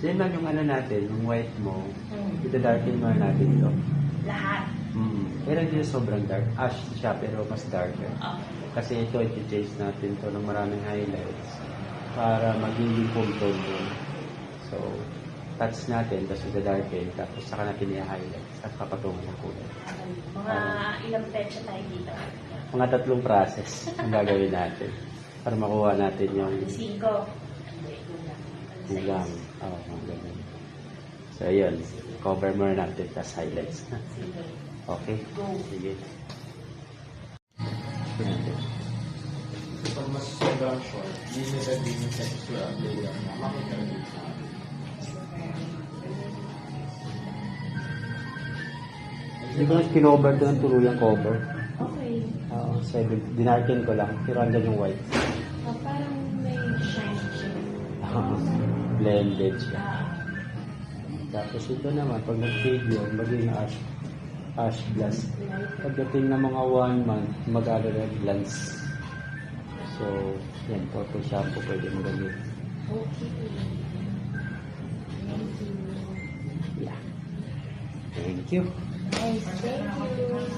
Yan lang yung ano natin, yung white mo. Ito-darken mo natin ito. Lahat. Pero hindi sobrang dark. Ash siya, pero mas darker. Okay. Kasi ito, i-change natin to ng maraming highlights para magiging full tone yun. So, touch natin, tapos ito-darken, tapos saka natin i-highlight sa kapatungan ng kulay. Mga ilang petsa tayo dito? Mga 3 process ang gagawin natin para makuha natin yung 5. hanggang. Oo, mga ganun. So, ayun. Cover more natin, tapos highlights na. Sige. Okay? Go. Sige. Pag mas sobrang short, hindi na sabihin yung texture ang layer na makita rin sa akin. Hindi ko na kinover ko ng tuluyang cover. Okay. 7. Dinarken ko lang. Pero andyan yung white. Parang may shine siya. Blended siya. Tapos ito naman, pag nag-fade yun, maging ash blast. Pagdating ng mga 1 month, mag-red glance. So, yan, purple shampoo pwede mo gamitin. Okay. Thank you. Yeah. Thank you. Nice. Thank you.